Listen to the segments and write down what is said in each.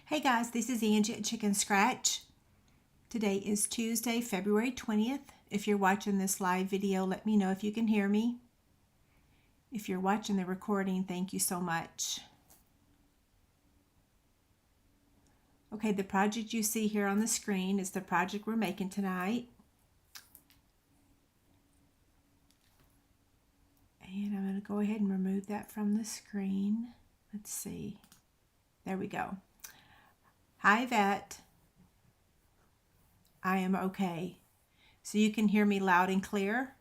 Hey guys, this is Angie at Chicken Scratch. Today is Tuesday, February 20th. If you're watching this live video, let me know if you can hear me. If you're watching the recording, thank you so much. Okay, the project you see here on the screen is the project we're making tonight. And I'm going to go ahead and remove that from the screen. Let's see. There we go. Hi, Vet. I am okay. So you can hear me loud and clear.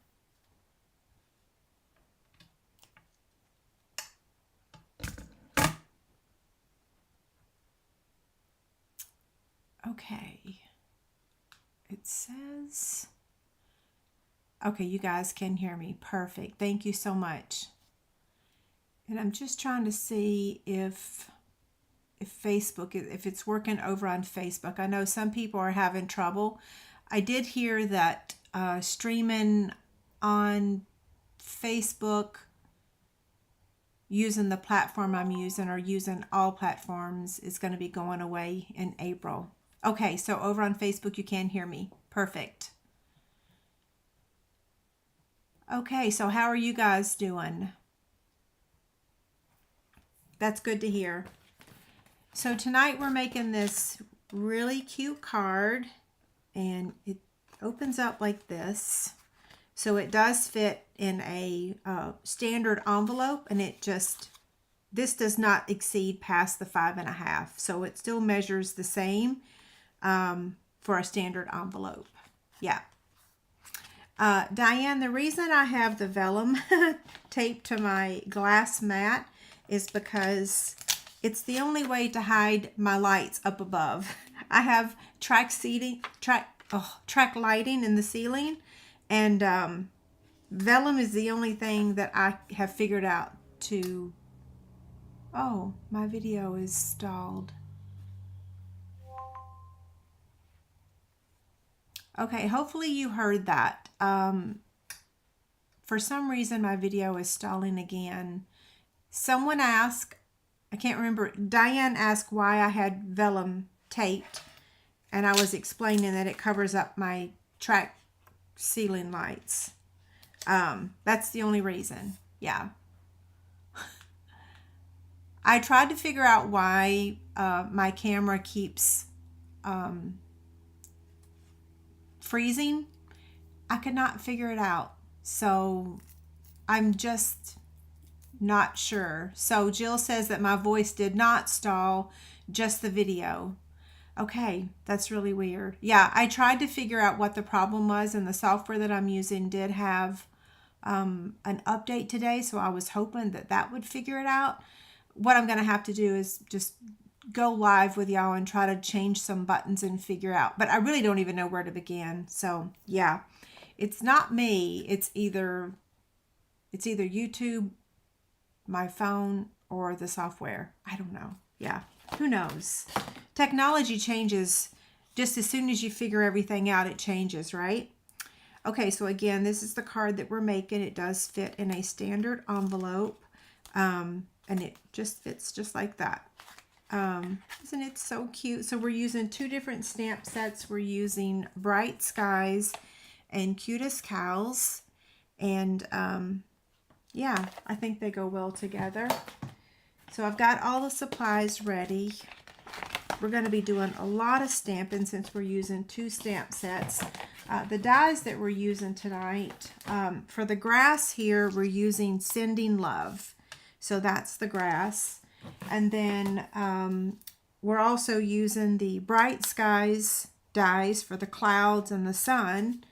Okay. It says, okay, you guys can hear me. Perfect. Thank you so much. And I'm just trying to see if Facebook, if it's working over on Facebook. I know some people are having trouble. I did hear that streaming on Facebook using the platform I'm using or using all platforms is going to be going away in April. Okay, so over on Facebook you can hear me. Perfect. Okay, so how are you guys doing? That's good to hear. So tonight we're making this really cute card, and it opens up like this. So it does fit in a standard envelope, and this does not exceed past the 5.5. So it still measures the same for a standard envelope. Yeah. Diane, the reason I have the vellum taped to my glass mat is because it's the only way to hide my lights up above. I have track lighting in the ceiling, and vellum is the only thing that I have figured out to... Oh, my video is stalled. Okay, hopefully you heard that. For some reason, my video is stalling again. Someone asked, I can't remember, Diane asked why I had vellum taped, and I was explaining that it covers up my track ceiling lights. That's the only reason. Yeah. I tried to figure out why my camera keeps freezing. I could not figure it out. So I'm just not sure. So Jill says that my voice did not stall, just the video. Okay, that's really weird. Yeah, I tried to figure out what the problem was, and the software that I'm using did have an update today, so I was hoping that that would figure it out. What I'm going to have to do is just go live with y'all and try to change some buttons and figure out. But I really don't even know where to begin. So yeah, it's not me. It's either YouTube, my phone, or the software. I don't know. Yeah, who knows? Technology changes just as soon as you figure everything out. It changes, right? Okay, so again, this is the card that we're making. It does fit in a standard envelope, and it just fits just like that. Isn't it so cute? So we're using two different stamp sets. We're using Bright Skies and Cutest Cows, and yeah, I think they go well together. So I've got all the supplies ready. We're going to be doing a lot of stamping since we're using two stamp sets. The dies that we're using tonight, for the grass here, we're using Sending Love. So that's the grass. And then we're also using the Bright Skies dies for the clouds and the sun.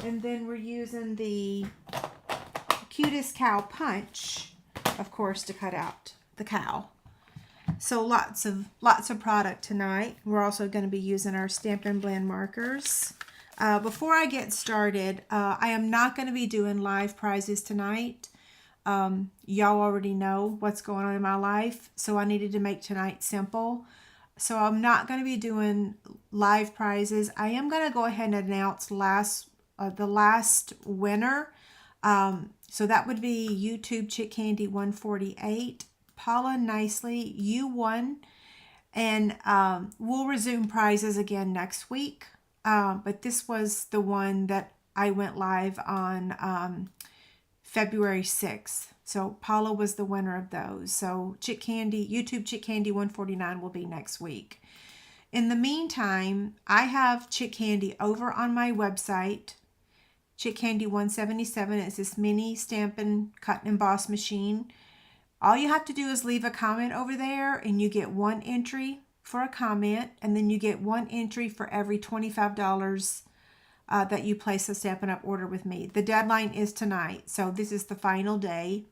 And then we're using the Cutest Cow Punch, of course, to cut out the cow. So lots of product tonight. We're also going to be using our Stampin' Blend markers. Before I get started, I am not going to be doing live prizes tonight. Y'all already know what's going on in my life, so I needed to make tonight simple. So I'm not going to be doing live prizes. I am going to go ahead and announce the last winner. So that would be YouTube Chick Candy 148. Paula Nicely, you won. And we'll resume prizes again next week. But this was the one that I went live on February 6th. So Paula was the winner of those. So Chick Candy, YouTube Chick Candy 149 will be next week. In the meantime, I have Chick Candy over on my website. Chick Candy 177 is this mini stamp and cut and emboss machine. All you have to do is leave a comment over there, and you get one entry for a comment, and then you get one entry for every $25 that you place a Stampin' Up! Order with me. The deadline is tonight, so this is the final day.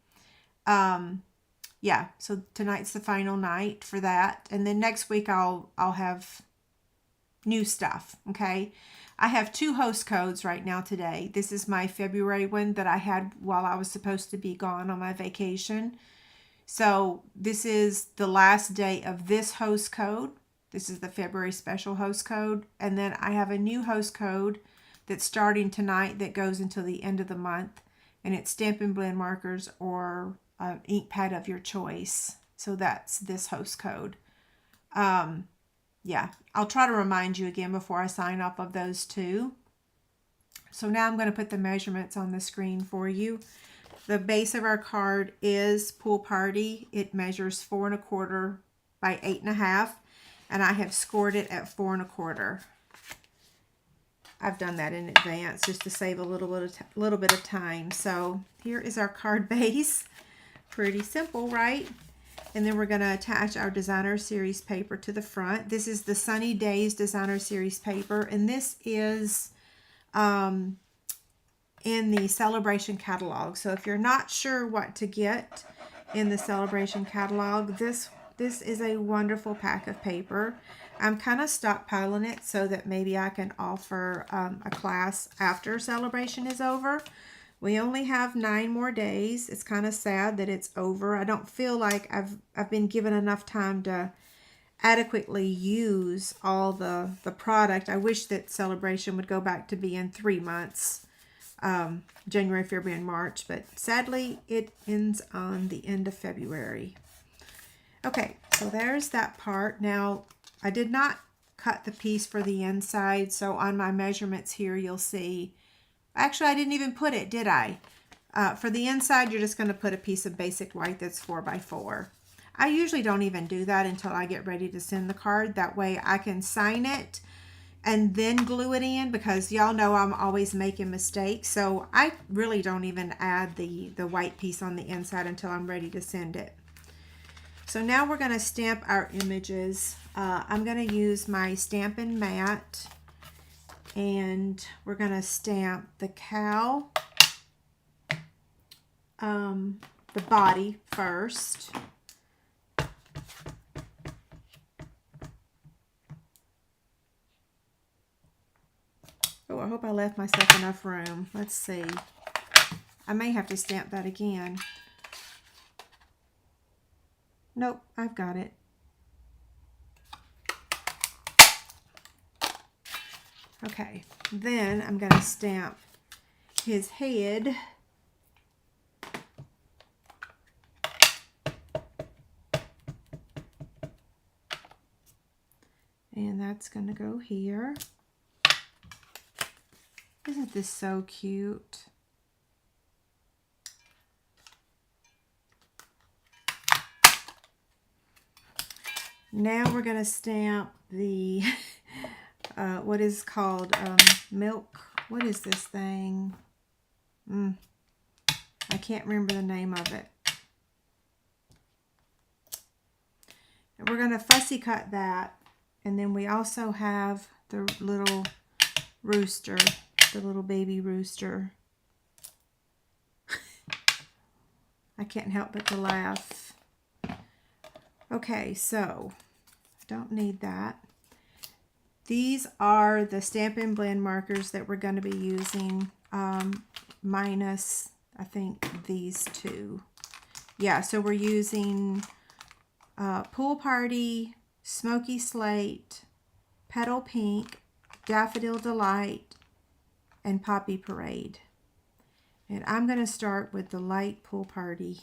Yeah, so tonight's the final night for that, and then next week I'll have new stuff. Okay, I have 2 host codes right now today. This is my February one that I had while I was supposed to be gone on my vacation. So this is the last day of this host code. This is the February special host code. And then I have a new host code that's starting tonight that goes until the end of the month. And it's Stampin' Blend markers or ink pad of your choice. So that's this host code. Yeah, I'll try to remind you again before I sign off of those 2. So now I'm going to put the measurements on the screen for you. The base of our card is Pool Party. It measures 4 1/4 by 8 1/2, and I have scored it at 4 1/4. I've done that in advance just to save a little bit of time. So here is our card base. Pretty simple, right? And then we're going to attach our Designer Series paper to the front. This is the Sunny Days Designer Series paper, and this is in the Celebration catalog. So if you're not sure what to get in the Celebration catalog, this is a wonderful pack of paper. I'm kind of stockpiling it so that maybe I can offer a class after Celebration is over. We only have 9 more days. It's kind of sad that it's over. I don't feel like I've been given enough time to adequately use all the product. I wish that Celebration would go back to being 3 months. January, February, and March, but sadly it ends on the end of February. Okay, so there's that part. Now, I did not cut the piece for the inside, so on my measurements here you'll see, actually I didn't even put it, did I? For the inside, you're just going to put a piece of basic white that's 4 by 4. I usually don't even do that until I get ready to send the card. That way I can sign it and then glue it in, because y'all know I'm always making mistakes. So I really don't even add the white piece on the inside until I'm ready to send it. So now we're going to stamp our images. I'm going to use my Stampin' Mat, and we're going to stamp the cow, the body first. Oh, I hope I left myself enough room. Let's see. I may have to stamp that again. Nope, I've got it. Okay, then I'm going to stamp his head. And that's going to go here. Isn't this so cute? Now we're going to stamp the, what is called milk. What is this thing? I can't remember the name of it. And we're going to fussy cut that. And then we also have the little rooster, the little baby rooster. I can't help but to laugh. Okay, so don't need that. These are the Stampin' Blend markers that we're going to be using, minus, I think, these 2. Yeah, so we're using Pool Party, Smoky Slate, Petal Pink, Daffodil Delight, and Poppy Parade. And I'm going to start with the light Pool Party.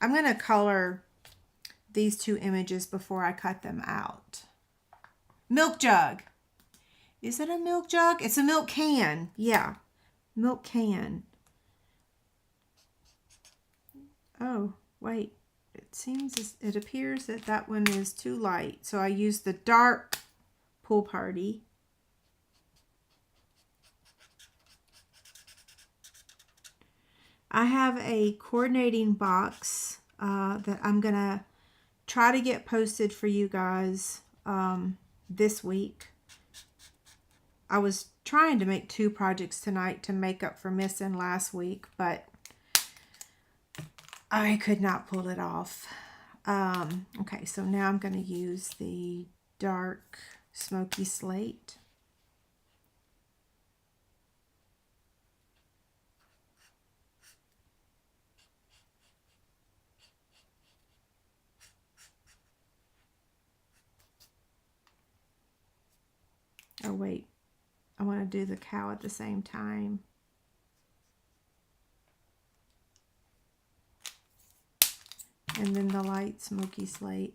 I'm going to color these two images before I cut them out. Milk jug. Is it a milk jug? It's a milk can. Yeah, milk can. Oh, wait. It appears that that one is too light. So I used the dark Pool Party. I have a coordinating box that I'm going to try to get posted for you guys this week. I was trying to make 2 projects tonight to make up for missing last week, but I could not pull it off. Okay, so now I'm going to use the dark smoky slate. Oh wait, I want to do the cow at the same time. And then the light smoky slate.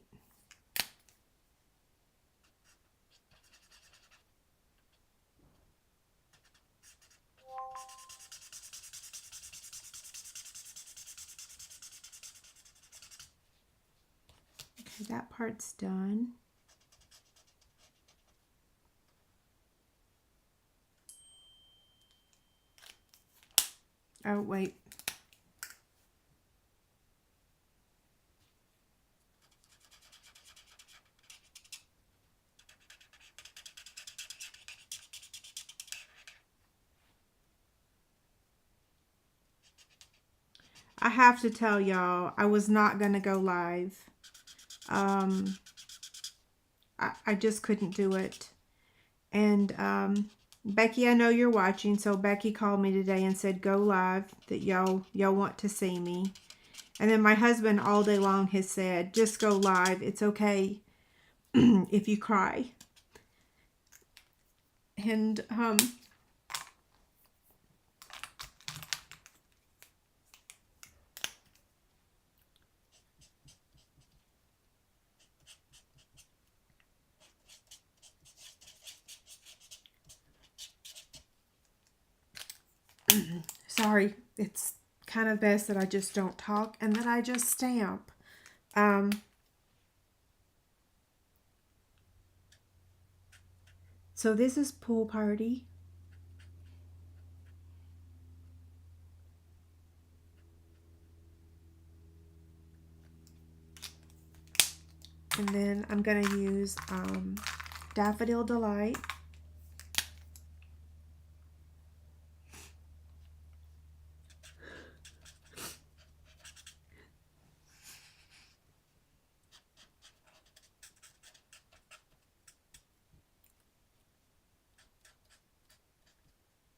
Okay, that part's done. Oh, wait. I have to tell y'all, I was not going to go live. I just couldn't do it. And Becky, I know you're watching, so Becky called me today and said, go live, that y'all want to see me. And then my husband all day long has said, just go live. It's okay if you cry. And sorry, it's kind of best that I just don't talk and that I just stamp. So this is Pool Party. And then I'm going to use Daffodil Delight.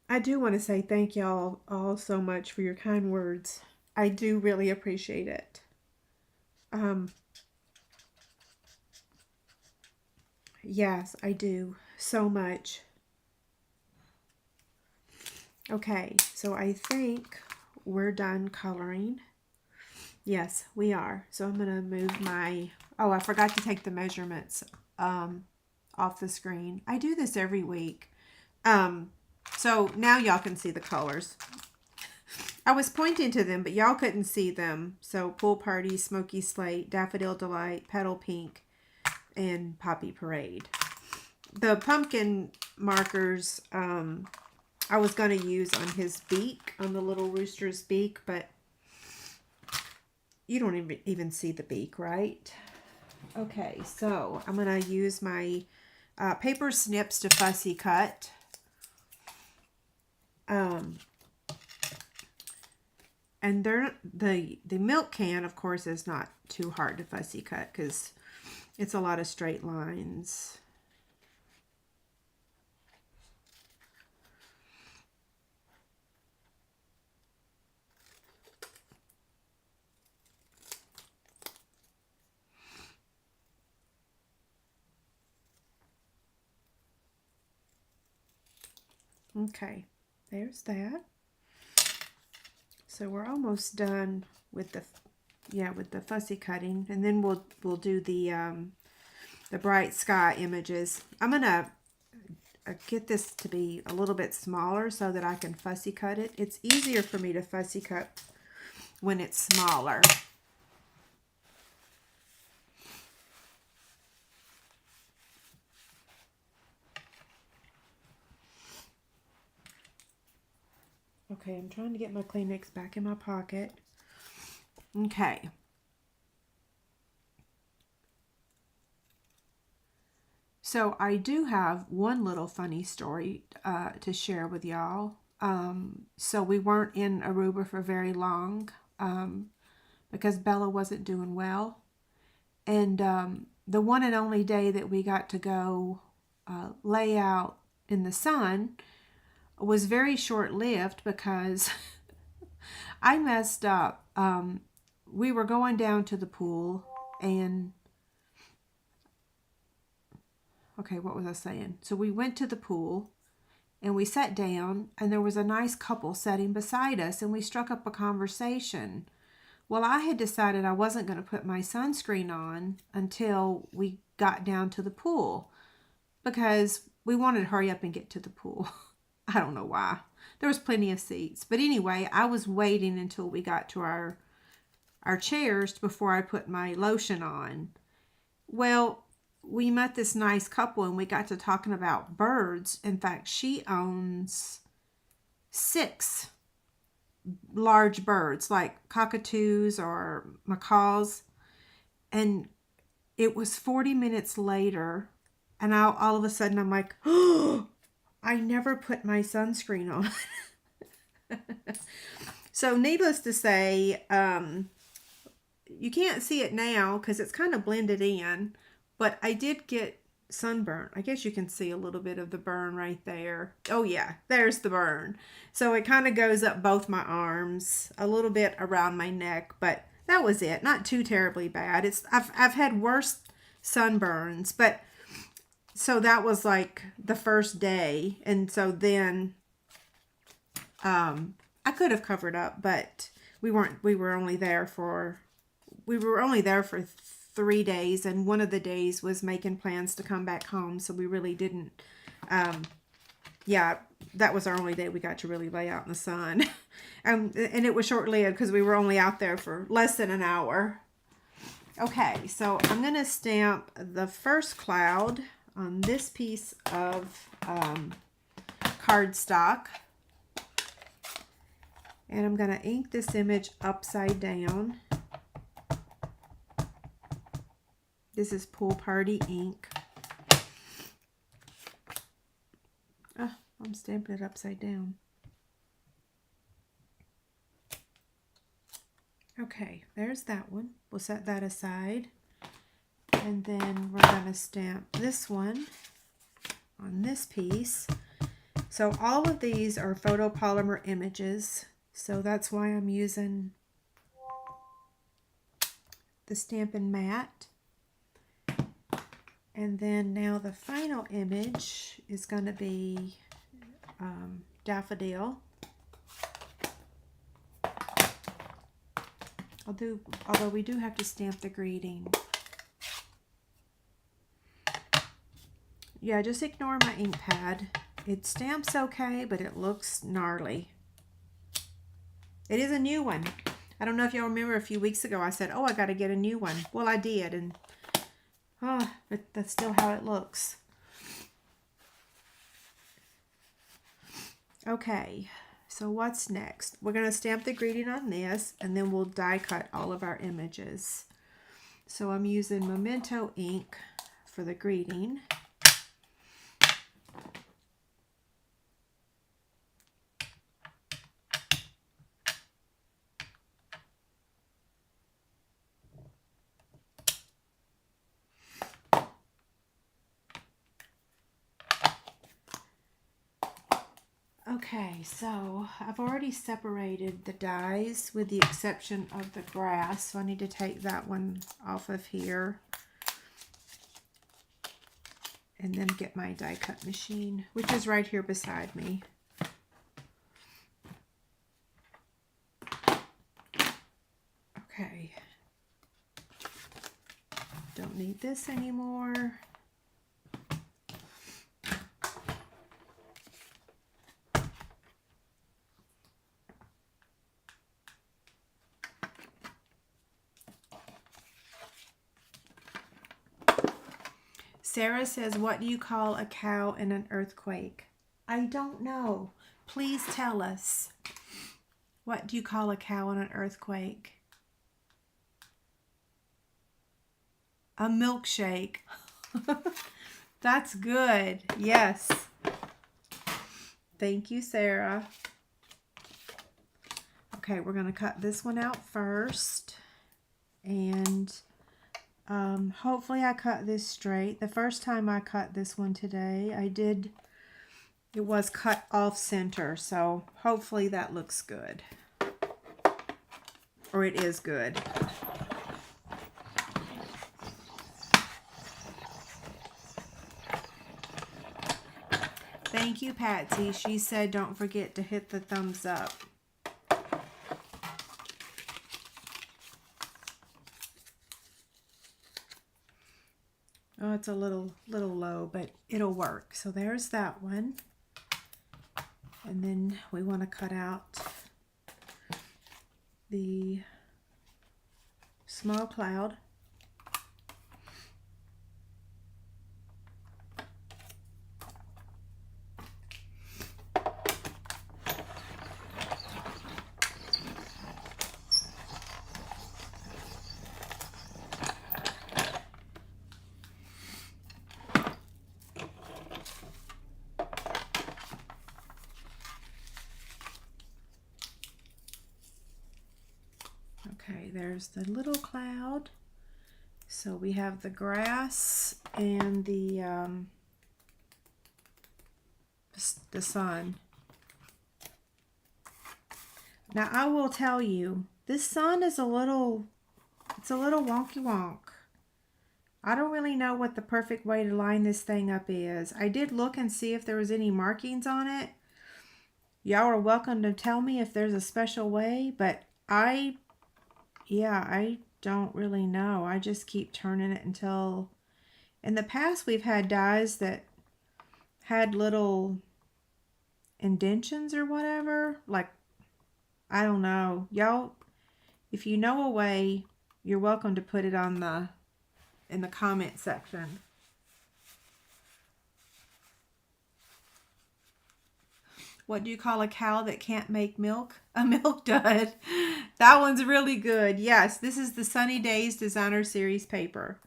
I do want to say thank y'all all so much for your kind words. I do really appreciate it. Yes, I do so much. Okay, so I think we're done coloring. Yes, we are. So I'm going to move my... Oh, I forgot to take the measurements off the screen. I do this every week. So now y'all can see the colors. I was pointing to them, but y'all couldn't see them. So Pool Party, Smoky Slate, Daffodil Delight, Petal Pink, and Poppy Parade. The pumpkin markers I was going to use on his beak, on the little rooster's beak, but you don't even see the beak, right? Okay, so I'm going to use my paper snips to fussy cut. And the milk can, of course, is not too hard to fussy cut because it's a lot of straight lines. Okay, there's that. So we're almost done with yeah, with the fussy cutting, and then we'll do the bright sky images. I'm gonna get this to be a little bit smaller so that I can fussy cut it. It's easier for me to fussy cut when it's smaller. Okay, I'm trying to get my Kleenex back in my pocket. Okay. So I do have one little funny story to share with y'all. So we weren't in Aruba for very long because Bella wasn't doing well. And the one and only day that we got to go lay out in the sun was very short-lived because I messed up. We were going down to the pool and okay, what was I saying? So we went to the pool and we sat down and there was a nice couple sitting beside us and we struck up a conversation. Well, I had decided I wasn't going to put my sunscreen on until we got down to the pool because we wanted to hurry up and get to the pool. I don't know why. There was plenty of seats. But anyway, I was waiting until we got to our chairs before I put my lotion on. Well, we met this nice couple and we got to talking about birds. In fact, she owns 6 large birds like cockatoos or macaws. And it was 40 minutes later and all of a sudden I'm like, oh, I never put my sunscreen on. So needless to say, you can't see it now because it's kind of blended in. But I did get sunburn. I guess you can see a little bit of the burn right there. Oh yeah, there's the burn. So it kind of goes up both my arms, a little bit around my neck, but that was it. Not too terribly bad. I've had worse sunburns, but so that was like the first day, and so then I could have covered up, but we were only there for 3 days, and one of the days was making plans to come back home, so we really didn't, yeah, that was our only day we got to really lay out in the sun. And it was short-lived because we were only out there for less than an hour. Okay, so I'm going to stamp the first cloud on this piece of cardstock. And I'm going to ink this image upside down. This is Pool Party ink. Oh, I'm stamping it upside down. Okay, there's that one. We'll set that aside. And then we're going to stamp this one on this piece. So all of these are photopolymer images. So that's why I'm using the Stampin' Mat. And then now the final image is going to be Daffodil. Although we do have to stamp the greeting. Yeah, just ignore my ink pad. It stamps okay, but it looks gnarly. It is a new one. I don't know if y'all remember a few weeks ago I said, oh, I got to get a new one. Well, I did, and oh, but that's still how it looks. Okay, so what's next? We're going to stamp the greeting on this, and then we'll die cut all of our images. So I'm using Memento ink for the greeting. Okay, so I've already separated the dies with the exception of the grass, so I need to take that one off of here and then get my die cut machine, which is right here beside me. Okay, need this anymore. Sarah says, what do you call a cow in an earthquake? I don't know. Please tell us. What do you call a cow in an earthquake? A milkshake. That's good. Yes. Thank you, Sarah. Okay, we're going to cut this one out first. And hopefully I cut this straight. The first time I cut this one today, it was cut off center. So hopefully that looks good. Or it is good. Thank you, Patsy. She said don't forget to hit the thumbs up. Oh, it's a little low, but it'll work. So there's that one. And then we want to cut out the small cloud. Okay, there's the little cloud. So we have the grass and the sun. Now I will tell you, this sun is it's a little wonky wonk. I don't really know what the perfect way to line this thing up is. I did look and see if there was any markings on it. Y'all are welcome to tell me if there's a special way, but I don't really know. I just keep turning it until... In the past, we've had dies that had little indentions or whatever. Like, I don't know. Y'all, if you know a way, you're welcome to put it on in the comment section. What do you call a cow that can't make milk? A milk dud. That one's really good. Yes, this is the Sunny Days Designer Series paper.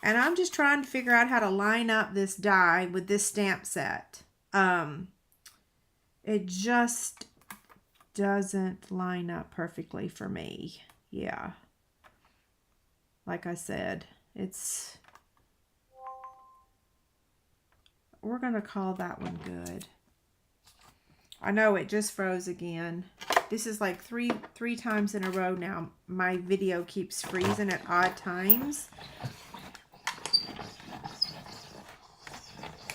And I'm just trying to figure out how to line up this die with this stamp set. It just doesn't line up perfectly for me. Yeah. Like I said, we're going to call that one good. I know it just froze again. This is like three times in a row now. My video keeps freezing at odd times.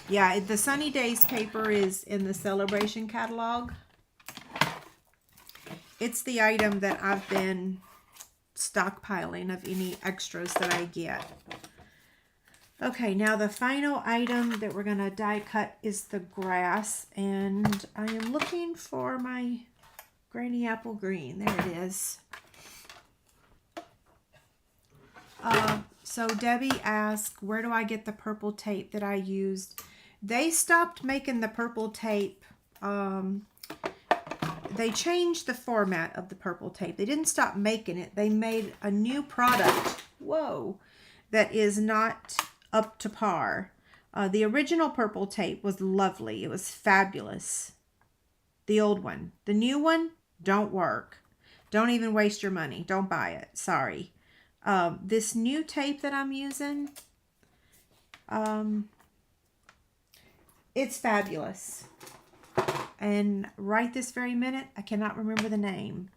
Yeah, the Sunny Days paper is in the Celebration catalog. It's the item that I've been stockpiling of any extras that I get. Okay, now the final item that we're going to die cut is the grass. And I am looking for my Granny Apple Green. There it is. So Debbie asked, where do I get the purple tape that I used? They stopped making the purple tape. They changed the format of the purple tape. They didn't stop making it. They made a new product. Whoa. That is not up to par. The original purple tape was lovely. It was fabulous. The old one. The new one, don't work. Don't even waste your money. Don't buy it. Sorry. This new tape that I'm using, it's fabulous. And right this very minute, I cannot remember the name.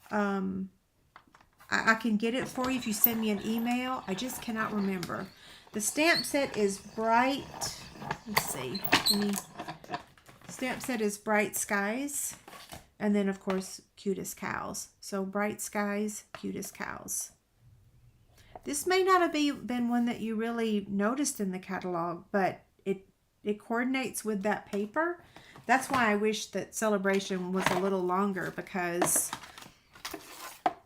I can get it for you if you send me an email. I just cannot remember. The stamp set is Bright. Let's see. Stamp set is Bright Skies. And then, of course, Cutest Cows. So, Bright Skies, Cutest Cows. This may not have been one that you really noticed in the catalog, but it coordinates with that paper. That's why I wish that Celebration was a little longer, because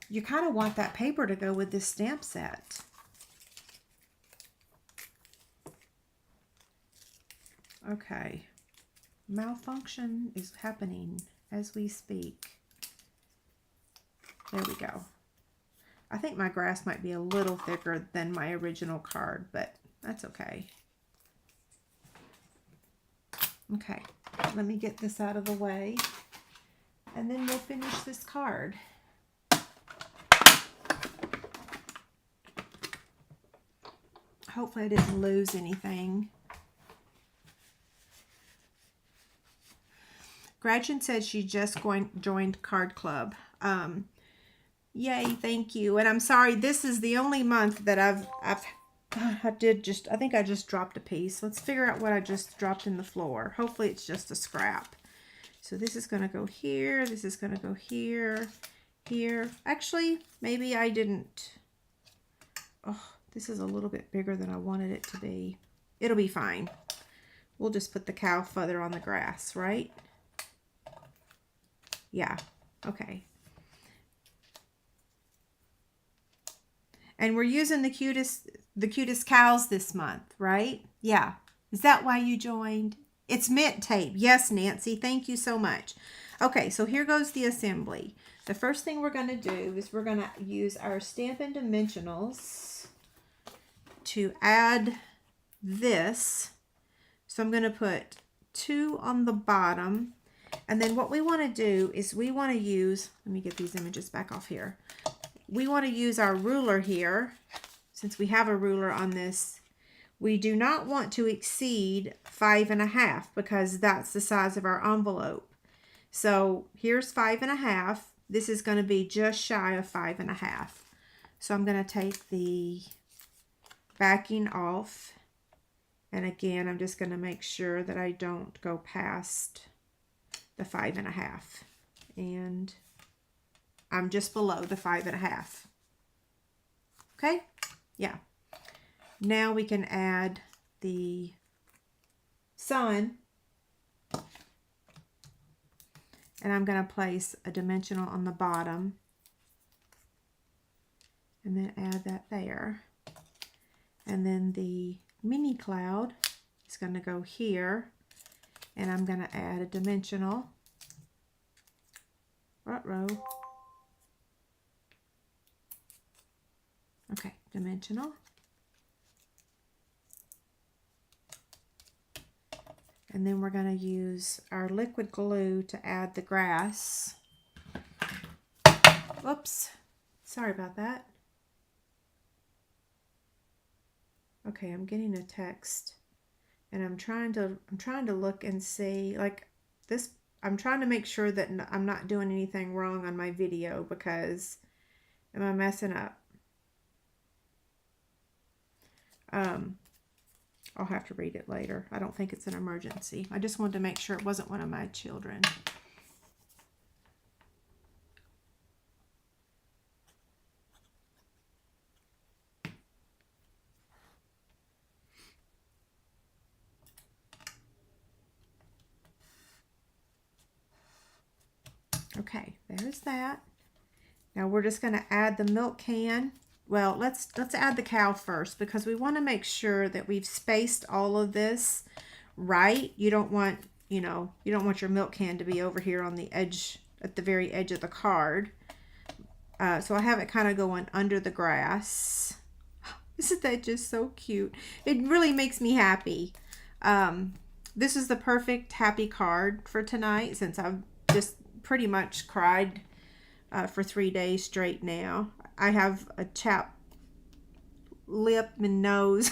you kind of want that paper to go with this stamp set. Okay. Malfunction is happening as we speak. There we go. I think my grass might be a little thicker than my original card, but that's okay. Okay, let me get this out of the way, and then we'll finish this card. Hopefully I didn't lose anything. Gretchen said she just joined Card Club. Yay, thank you. And I'm sorry, this is the only month that I think I just dropped a piece. Let's figure out what I just dropped in the floor. Hopefully it's just a scrap. So this is going to go here. This is going to go here, here. Actually, maybe I didn't. Oh, this is a little bit bigger than I wanted it to be. It'll be fine. We'll just put the cow feather on the grass, right? Yeah, okay. And we're using the cutest cows this month, right? Yeah. Is that why you joined? It's mint tape. Yes, Nancy. Thank you so much. Okay, so here goes the assembly. The first thing we're going to do is we're going to use our Stampin' Dimensionals to add this. So I'm going to put 2 on the bottom. And then what we want to do is we want to use, let me get these images back off here. We want to use our ruler here, since we have a ruler on this. We do not want to exceed 5.5 because that's the size of our envelope. So here's 5.5. This is going to be just shy of 5.5. So I'm going to take the backing off. And again, I'm just going to make sure that I don't go past the 5.5. And I'm just below the 5.5. Okay? Yeah. Now we can add the sun. And I'm going to place a dimensional on the bottom. And then add that there. And then the mini cloud is going to go here. And I'm going to add a dimensional. Ruh-roh. Okay, dimensional. And then we're going to use our liquid glue to add the grass. Whoops. Sorry about that. Okay, I'm getting a text. And I'm trying to look and see, like this, I'm trying to make sure that I'm not doing anything wrong on my video, because am I messing up? I'll have to read it later. I don't think it's an emergency. I just wanted to make sure it wasn't one of my children. Okay, there's that. Now we're just going to add the milk can. Well, let's add the cow first, because we want to make sure that we've spaced all of this right. You don't want, you don't want your milk can to be over here on the edge, at the very edge of the card. So I have it kind of going under the grass. Isn't that just so cute? It really makes me happy. This is the perfect happy card for tonight, since I've just pretty much cried for 3 days straight now. I have a chapped lip and nose.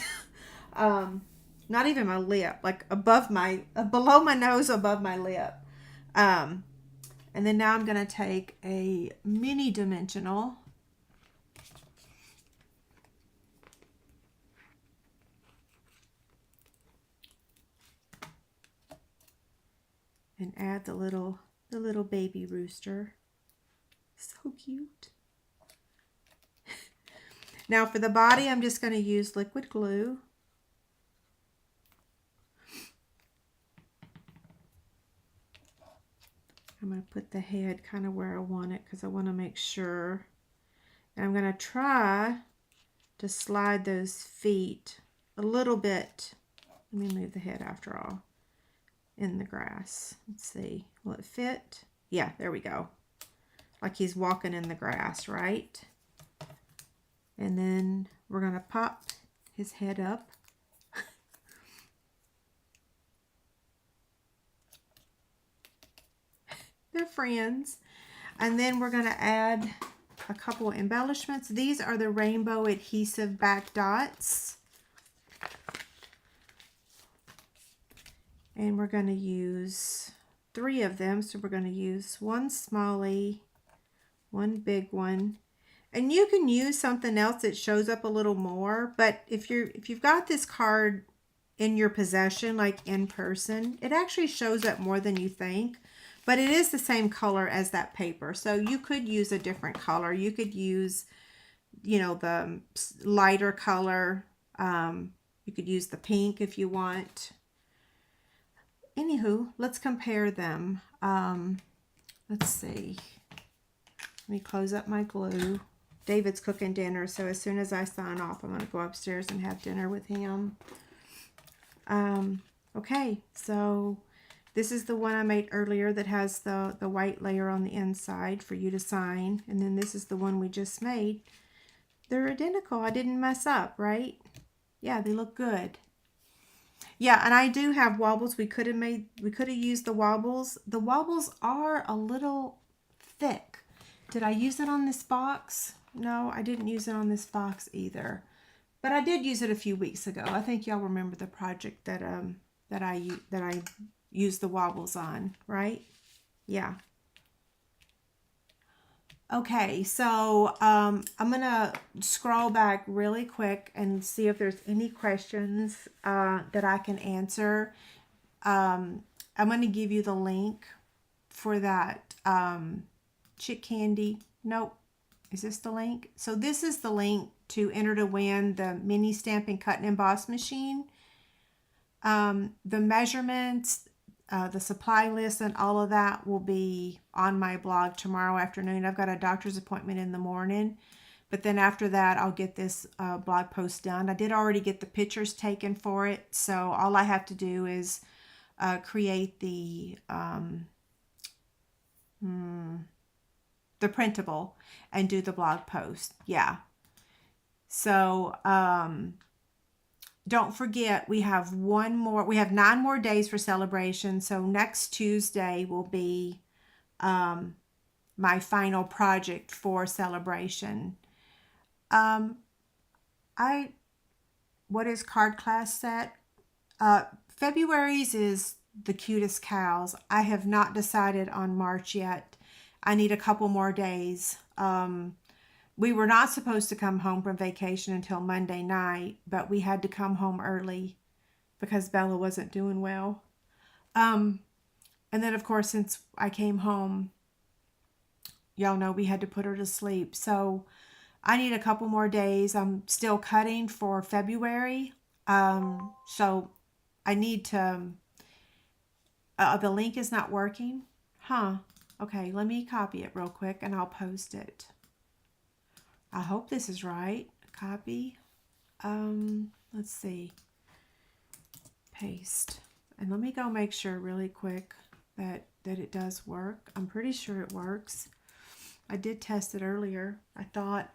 Not even my lip, like below my nose, above my lip. And then now I'm going to take a mini dimensional. And add the little baby rooster. So cute. Now for the body, I'm just going to use liquid glue. I'm going to put the head kind of where I want it because I want to make sure. And I'm going to try to slide those feet a little bit. Let me move the head after all. In the grass. Let's see. Will it fit? Yeah, there we go. Like he's walking in the grass, right? And then we're going to pop his head up. They're friends. And then we're going to add a couple of embellishments. These are the rainbow adhesive back dots. And we're going to use 3 of them. So we're going to use one smallie, one big one. And you can use something else that shows up a little more. But if you've got this card in your possession, like in person, it actually shows up more than you think. But it is the same color as that paper. So you could use a different color. You could use, you know, the lighter color. You could use the pink if you want. Anywho, let's compare them. Let's see. Let me close up my glue. David's cooking dinner, so as soon as I sign off, I'm going to go upstairs and have dinner with him. Okay, so this is the one I made earlier that has the white layer on the inside for you to sign. And then this is the one we just made. They're identical. I didn't mess up, right? Yeah, they look good. Yeah, and I do have wobbles. We could have used the wobbles. The wobbles are a little thick. Did I use it on this box? No, I didn't use it on this box either. But I did use it a few weeks ago. I think y'all remember the project that I used the wobbles on, right? Yeah. Okay, so I'm gonna scroll back really quick and see if there's any questions that I can answer. I'm gonna give you the link for that chick candy. Nope. Is this the link? So this is the link to enter to win the mini stamping cut and emboss machine. The measurements, the supply list, and all of that will be on my blog tomorrow afternoon. I've got a doctor's appointment in the morning, but then after that, I'll get this blog post done. I did already get the pictures taken for it, so all I have to do is create the printable and do the blog post. Yeah. So, don't forget, we have 9 more days for celebration. So next Tuesday will be my final project for celebration. What is card class set? February's is the cutest cows. I have not decided on March yet. I need a couple more days. We were not supposed to come home from vacation until Monday night, but we had to come home early because Bella wasn't doing well. And then, of course, since I came home, y'all know we had to put her to sleep. So I need a couple more days. I'm still cutting for February. So I need to... the link is not working. Huh. Okay, let me copy it real quick and I'll post it. I hope this is right. Copy. Let's see. Paste. And let me go make sure really quick that it does work. I'm pretty sure it works. I did test it earlier. I thought.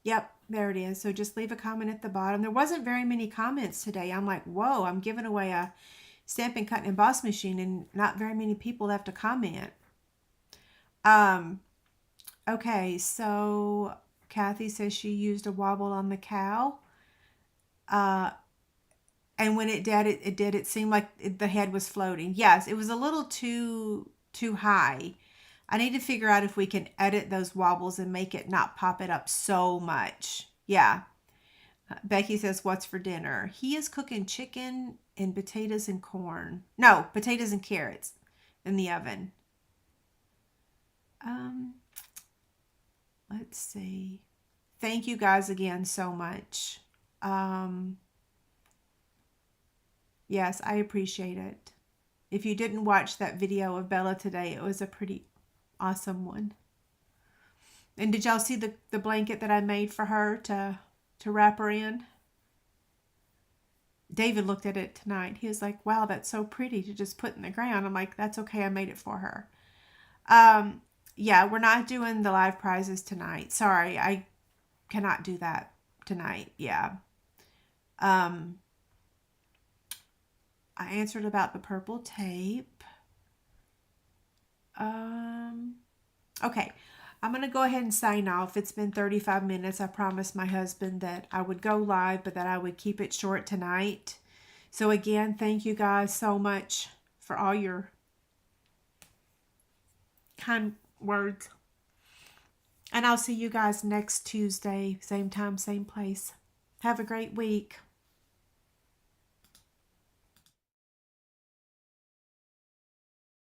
Yep, there it is. So just leave a comment at the bottom. There wasn't very many comments today. I'm like, whoa, I'm giving away a Stampin' Cut and Emboss machine and not very many people left a comment. Okay, so Kathy says she used a wobble on the cow. And when it did, it seemed like the head was floating. Yes, it was a little too high. I need to figure out if we can edit those wobbles and make it not pop it up so much. Yeah. Becky says, what's for dinner? He is cooking chicken and potatoes and corn. No, potatoes and carrots in the oven. Let's see. thank you guys again so much. Yes, I appreciate it. If you didn't watch that video of Bella today, it was a pretty awesome one. And did y'all see the blanket that I made for her to wrap her in? David looked at it tonight. He was like, wow, that's so pretty to just put in the ground. I'm like, that's okay. I made it for her. Yeah, we're not doing the live prizes tonight. Sorry, I cannot do that tonight. Yeah. I answered about the purple tape. Okay. I'm going to go ahead and sign off. It's been 35 minutes. I promised my husband that I would go live, but that I would keep it short tonight. So again, thank you guys so much for all your kind words. And I'll see you guys next Tuesday, same time, same place. Have a great week.